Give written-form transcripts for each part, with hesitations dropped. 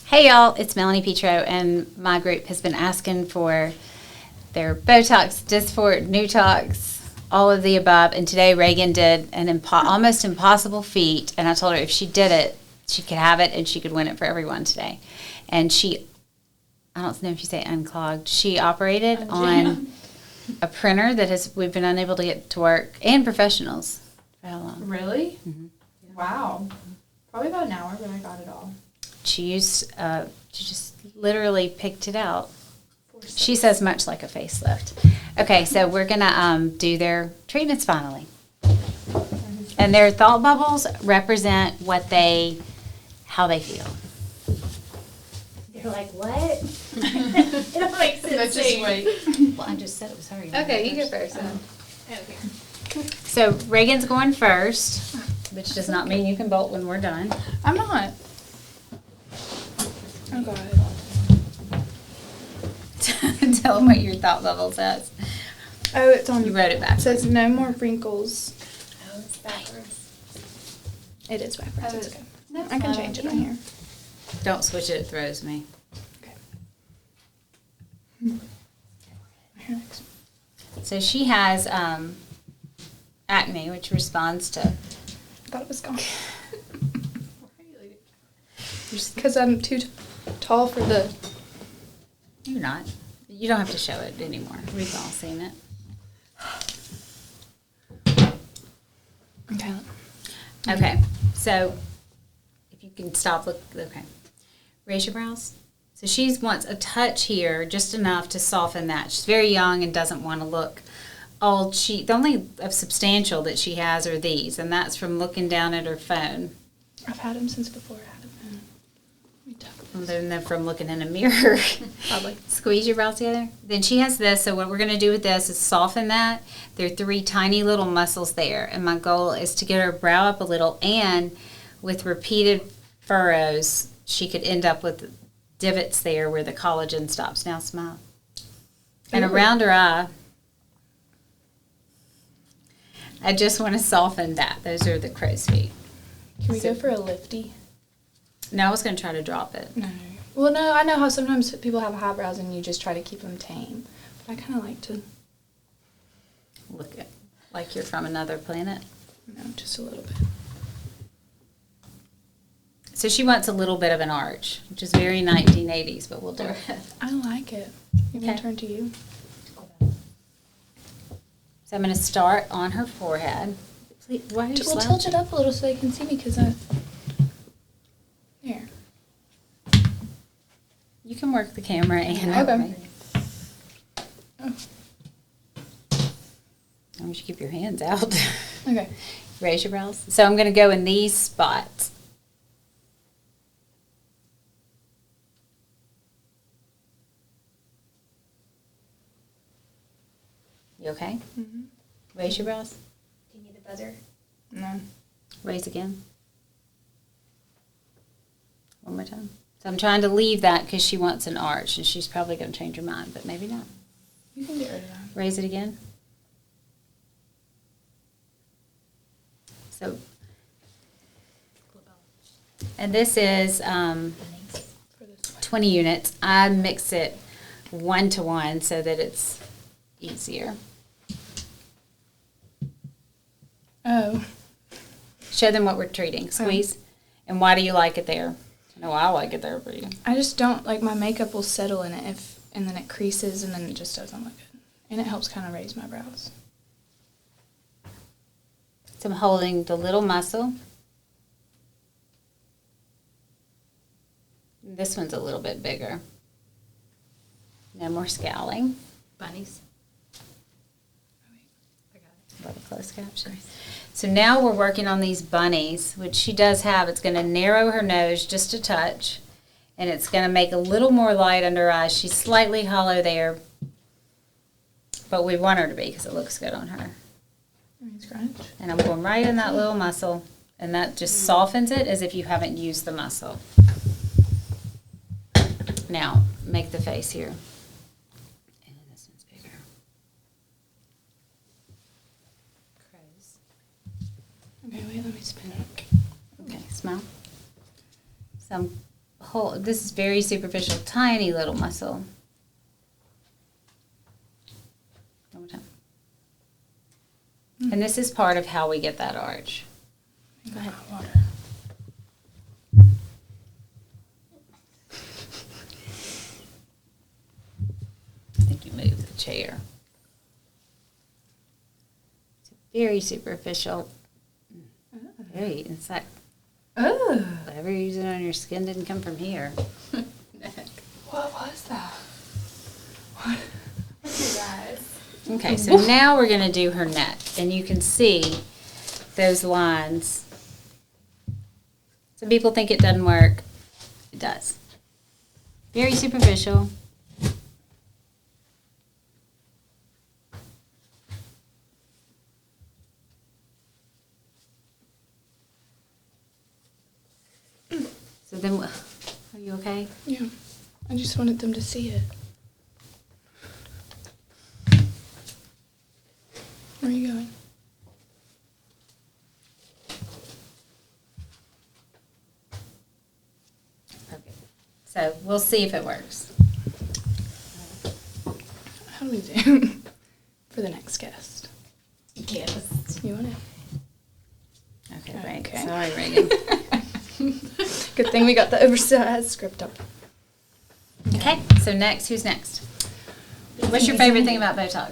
Hey y'all, it's Melanie Petro, and my group has been asking for their Botox, Dysport, Newtox, all of the above. And today Reagan did an almost impossible feat, and I told her if she did it, she could have it and she could win it for everyone today. And she, I don't know if you say unclogged, she operated on a printer that we've been unable to get to work, and professionals. For how long? Really? Mm-hmm. Wow. Probably about an hour, but I got it all. She just literally picked it out. She says much like a facelift. Okay, so we're gonna do their treatments finally. And their thought bubbles represent how they feel. You're like, what? It don't make sense. Let's just wait. Well, I just said it was her. Okay, you go first. Okay. So Reagan's going first, which does not mean you can bolt when we're done. I'm not. Oh, God. Tell them what your thought bubble says. Oh, it's on. You wrote it It back. says no more wrinkles. Oh, it's backwards. It is backwards. Oh, It's okay. I can change it right here. Don't switch it, it throws me. Okay. Here next. So she has acne, which responds to... I thought it was gone. Because I'm too tall for the... You're not. You don't have to show it anymore. We've all seen it. Okay. Okay, so if you can stop, look, okay. Raise your brows. So she wants a touch here, just enough to soften that. She's very young and doesn't want to look old. The only substantial that she has are these, and that's from looking down at her phone. I've had them since before I had them. And then from looking in a mirror. Probably. Squeeze your brows together. Then she has this, so what we're going to do with this is soften that. There are 3 tiny little muscles there, and my goal is to get her brow up a little, and with repeated furrows, she could end up with divots there where the collagen stops. Now smile. And around her eye, I just want to soften that. Those are the crow's feet. Can we go for a lifty? No, I was going to try to drop it. No. Well, no, I know how sometimes people have high brows and you just try to keep them tame. But I kind of like to... Look at like you're from another planet. No, just a little bit. So she wants a little bit of an arch, which is very 1980s, but we'll do it. I like it. You Okay. want to turn to you? So I'm going to start on her forehead. Please, why are you We'll slouching? tilt it up a little so they can see me because I... There. You can work the camera and Okay. me. Oh. I want you to keep your hands out. Okay. Raise your brows. So I'm going to go in these spots. You okay? Mm-hmm. Raise your brows. Do you need the buzzer? No. Raise again. One more time. So I'm trying to leave that because she wants an arch, and she's probably going to change her mind, but maybe not. You can get rid of that. Raise it again. So, and this is For this one. 20 units. I mix it 1-to-1 so that it's easier. Oh. Show them what we're treating. Squeeze. And why do you like it there? No, I like it there for you. I just don't, like, my makeup will settle in it and then it creases and then it just doesn't look good. And it helps kind of raise my brows. So I'm holding the little muscle. This one's a little bit bigger. No more scowling. Bunnies. Love a closed caption. So now we're working on these bunnies, which she does have. It's going to narrow her nose just a touch, and it's going to make a little more light under her eyes. She's slightly hollow there, but we want her to be because it looks good on her. Scrunch. And I'm going right in that little muscle, and that just softens it as if you haven't used the muscle. Now, make the face here. And this one's bigger. Crows. Okay, wait, let me spin it. Okay, smile. So I'm whole, this is very superficial, tiny little muscle. One more time. And this is part of how we get that arch. Go ahead. Water. I think you moved the chair. It's very superficial. Very, it's like Oh. whatever you're using on your skin didn't come from here. What was that? What? Okay, guys. Okay, so now we're going to do her neck. And you can see those lines. Some people think it doesn't work. It does. Very superficial. So then, are you okay? Yeah. I just wanted them to see it. Where are you going? Okay. So we'll see if it works. How do we do for the next guest? Yes. You want it? Okay, right. Okay. Sorry, Reagan. Good thing we got the oversized script up. Okay, so next, who's next? What's your favorite thing about Botox?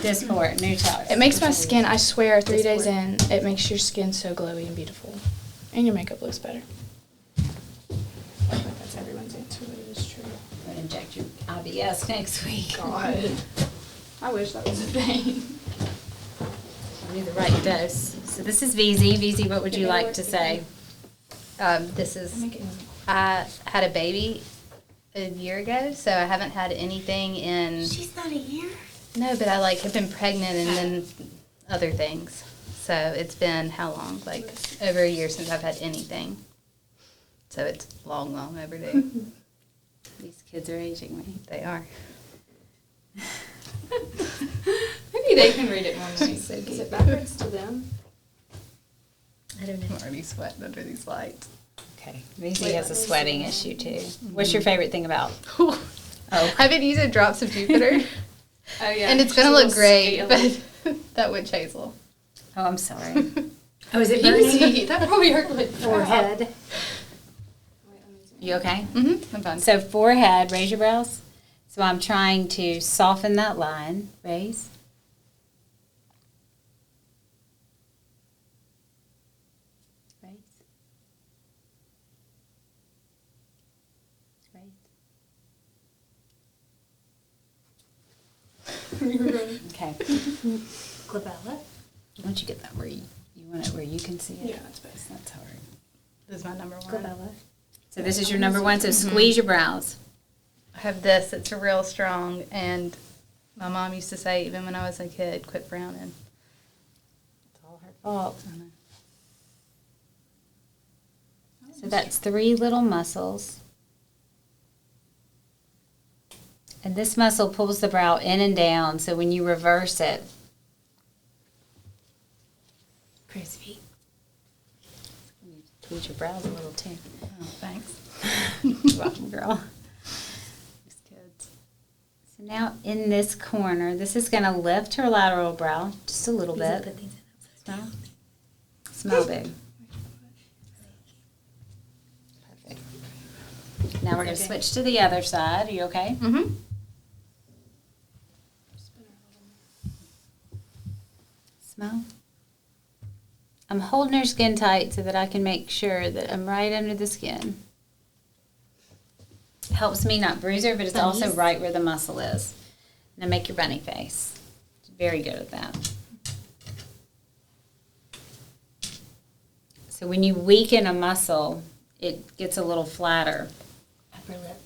Dysport, Nutox. It makes my skin, I swear, 3 days in, it makes your skin so glowy and beautiful. And your makeup looks better. I think that's everyone's answer, but it is true. I'm gonna inject your IBS next week. God. I wish that was a thing. I'll do the right dose. So this is VZ. VZ, what would you like to say? This is, I had a baby a year ago, so I haven't had anything in. She's not a year? No, but I have been pregnant and then other things. So it's been how long? Like over a year since I've had anything. So it's long, long overdue. These kids are aging me. They are. Maybe they can read it more nice. so Is cute. it backwards to them? I don't know. I'm already sweating under these lights. Okay. VZ has a sweating issue too. What's your favorite thing about? Oh. I've been using drops of Jupiter, Oh, yeah. and it's going to look great, but that witch hazel. Oh, I'm sorry. Oh, is it burning? Easy. That probably hurt like Forehead. You okay? Mm-hmm. I'm fine. So forehead, raise your brows. So I'm trying to soften that line. Raise. Raise. Raise. Okay. Glabella. Once you get that where you want it where you can see it. Yeah, that's best. That's hard. This is my number one. Glabella. So this is your number one. So squeeze your brows. I have this. It's real strong, and my mom used to say, even when I was a kid, quit frowning. It's all her fault. I know. So that's 3 little muscles. And this muscle pulls the brow in and down, so when you reverse it, Crow's feet. you tweeze your brows a little too. Oh, thanks. You're welcome, girl. These kids. So now in this corner, this is going to lift her lateral brow just a little Put bit. things in Smile. Smile big. Perfect. Now we're going to switch to the other side. Are you okay? Mm-hmm. Smile. I'm holding her skin tight so that I can make sure that I'm right under the skin. Helps me not bruise her, but it's also Bunnies. right where the muscle is. Now make your bunny face. Very good at that. So when you weaken a muscle, it gets a little flatter. Upper lip.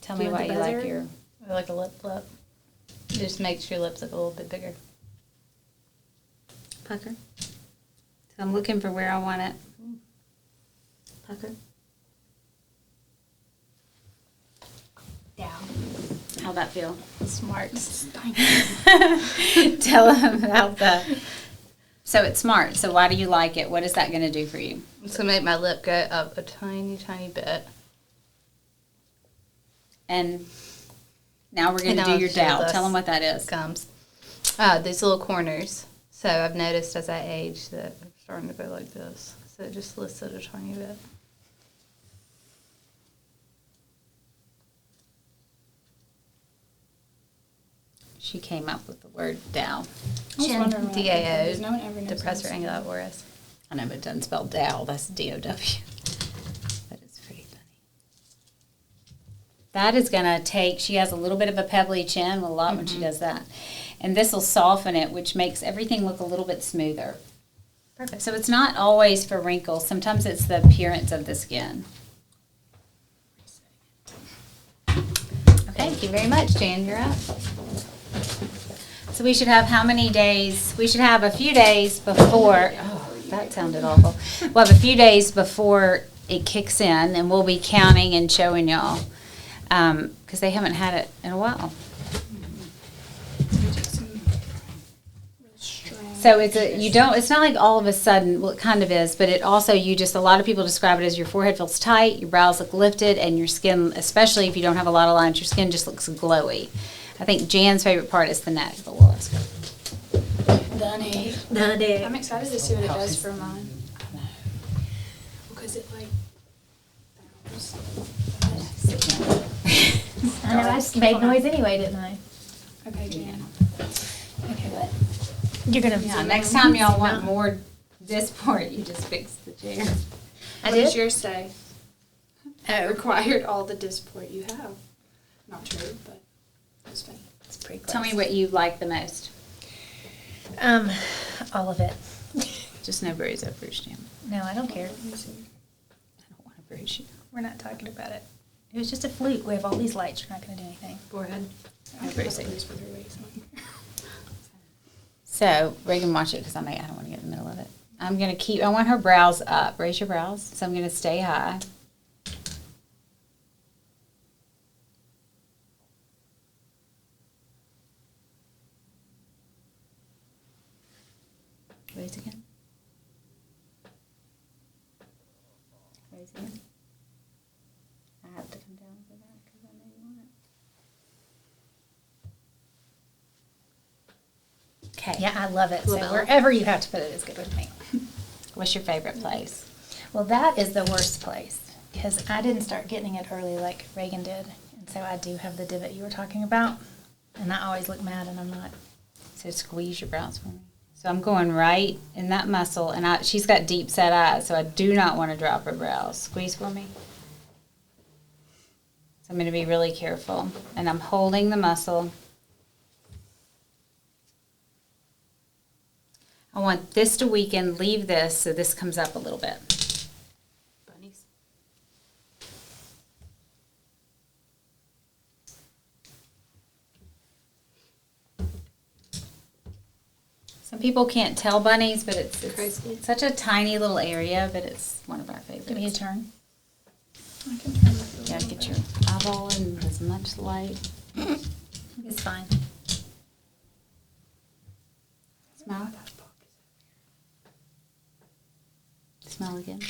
Tell Do me you why want you the like buzzer? your... I like a lip flip. It just makes your lips look a little bit bigger. Pucker. So I'm looking for where I want it. Pucker. Down. How'd that feel? Smart. Tell them about the So it's smart. So why do you like it? What is that going to do for you? It's going to make my lip go up a tiny, tiny bit. And now we're going And to I'll do your show dowel. this. Tell them what that is. Gums. These little corners. So I've noticed as I age that I'm starting to go like this. So it just lifts it a tiny bit. She came up with the word dowel. I was wondering what DAO. that is. No one ever knows Depressor that. angular oris. I know, but it doesn't spell dowel. That's D-O-W. But it's pretty funny. That is going to take, she has a little bit of a pebbly chin, a lot when she does that. And this will soften it, which makes everything look a little bit smoother. Perfect. So it's not always for wrinkles. Sometimes it's the appearance of the skin. Thank you very much, Jan. You're up. So we should have how many days? We should have a few days before. Oh, that sounded awful. We'll have a few days before it kicks in, and we'll be counting and showing y'all because they haven't had it in a while. So it's not like all of a sudden, well, it kind of is, but it also, a lot of people describe it as your forehead feels tight, your brows look lifted, and your skin, especially if you don't have a lot of lines, your skin just looks glowy. I think Jan's favorite part is the neck, but we'll ask her. Done it. Done it. I'm excited to see what it does for mine. Because it like I know, I just made noise anyway, didn't I? Okay, Jan. Okay, what? You're gonna. Yeah, next time y'all want more Dysport, you just fix the chair. I What did? does yours say? Oh, Required all the Dysport you have. Not true, but it's funny. It's pretty close. tell me what you like the most. All of it. Just no bruise. I bruised you. No, I don't care. Let me see. I don't want to bruise you. We're not talking about it. It was just a fluke. We have all these lights. You're not gonna do anything. Forehead. I No can bruising. bruise with her waist on. So Reagan, watch it because I don't want to get in the middle of it. I want her brows up. Raise your brows. So I'm going to stay high. Raise again. Raise again. I have to come down for that because I know you want it. Okay. Yeah, I love it. So Labella. wherever you have to put it is good with me. What's your favorite place? Well, that is the worst place because I didn't start getting it early like Reagan did, and so I do have the divot you were talking about, and I always look mad, and I'm not. So squeeze your brows for me. So I'm going right in that muscle, and she's got deep set eyes, so I do not want to drop her brows. Squeeze for me. So I'm going to be really careful, and I'm holding the muscle. I want this to weaken, leave this, so this comes up a little bit. Bunnies. Some people can't tell bunnies, but it's Crazy. such a tiny little area, but it's one of our Give me a favorites. turn. I can turn this a Yeah, little get bit. your eyeball in as much light. It's fine. Smile. Smile again.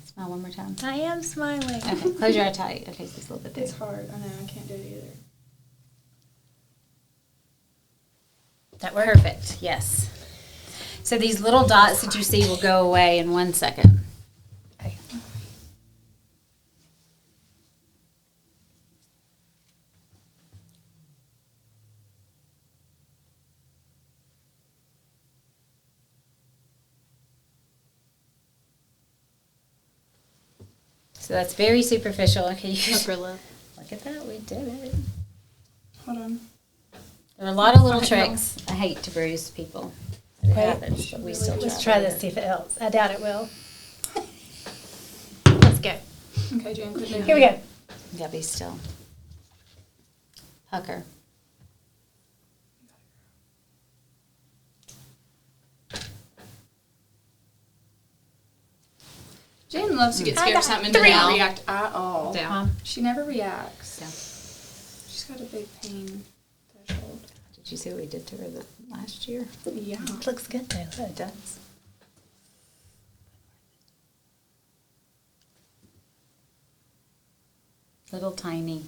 Smile one more time. I am smiling. Okay, close your eye tight. Okay, just a little bit It's there. hard. I know. I can't do it either. That worked. Perfect, yes. So these little dots that you see will go away in 1 second. Okay. So that's very superficial. Okay, you Upper lip. look at that. We did it. Hold on. There are a lot of little tricks. I hate to bruise people. It Wait. happens, but we still Let's try this, it. see if it helps. I doubt it will. Let's go. Okay, Jan, quit moving. Here we go. Yeah, be still. Pucker. Jan loves to get I scared got of something and then three. not react at all. Down. She never reacts. Down. She's got a big pain threshold. Did Did you see what we did to her last year? Yeah. It looks good though. Yeah, it does. Little tiny.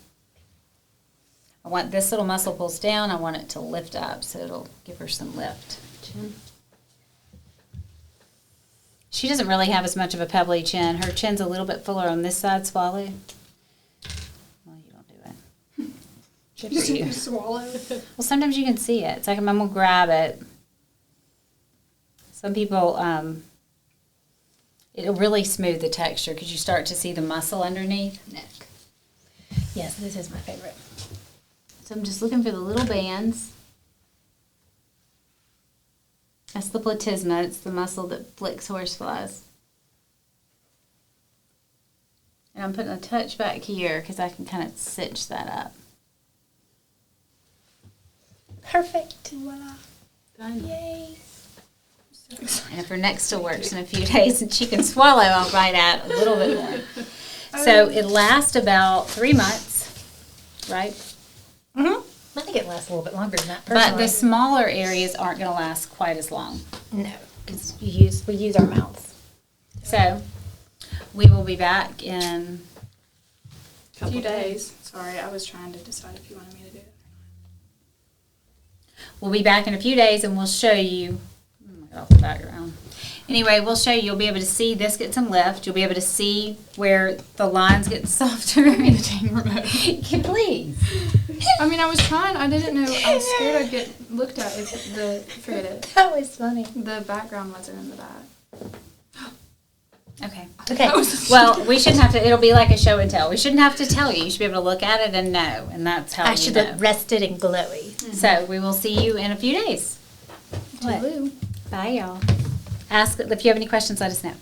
I want this little muscle pulls down. I want it to lift up, so it'll give her some lift. Chin. She doesn't really have as much of a pebbly chin. Her chin's a little bit fuller on this side, swallow. Well, you don't do it. Good for you. Swallow. Well, sometimes you can see it. It's like I'm gonna grab it. Some people, it'll really smooth the texture because you start to see the muscle underneath. Neck. Yes, this is my favorite. So I'm just looking for the little bands. That's the platysma. It's the muscle that flicks horseflies. And I'm putting a touch back here because I can kind of cinch that up. Perfect. Voila. Done. Yay. And if her neck still works in a few days and she can swallow, I'll bite out a little bit more. So it lasts about 3 months, right? Mm-hmm. I think it lasts a little bit longer than that. But Personally. the smaller areas aren't going to last quite as long. No, because we use our mouths. So we will be back in A few days. Sorry, I was trying to decide if you wanted me to do it. We'll be back in a few days and we'll show you. Get off the background. Anyway, we'll show you. You'll be able to see this get some lift. You'll be able to see where the lines get softer. Dang remote. Please. I mean, I was trying. I didn't know. I was scared I'd get looked at if forget it. That was funny. The background wasn't in the back. Okay. Okay. Well, we shouldn't have to. It'll be like a show and tell. We shouldn't have to tell you. You should be able to look at it and know, and that's how I you should know. look rested and glowy. So we will see you in a few days. What? Blue. Bye, y'all. Ask if you have any questions. Let us know.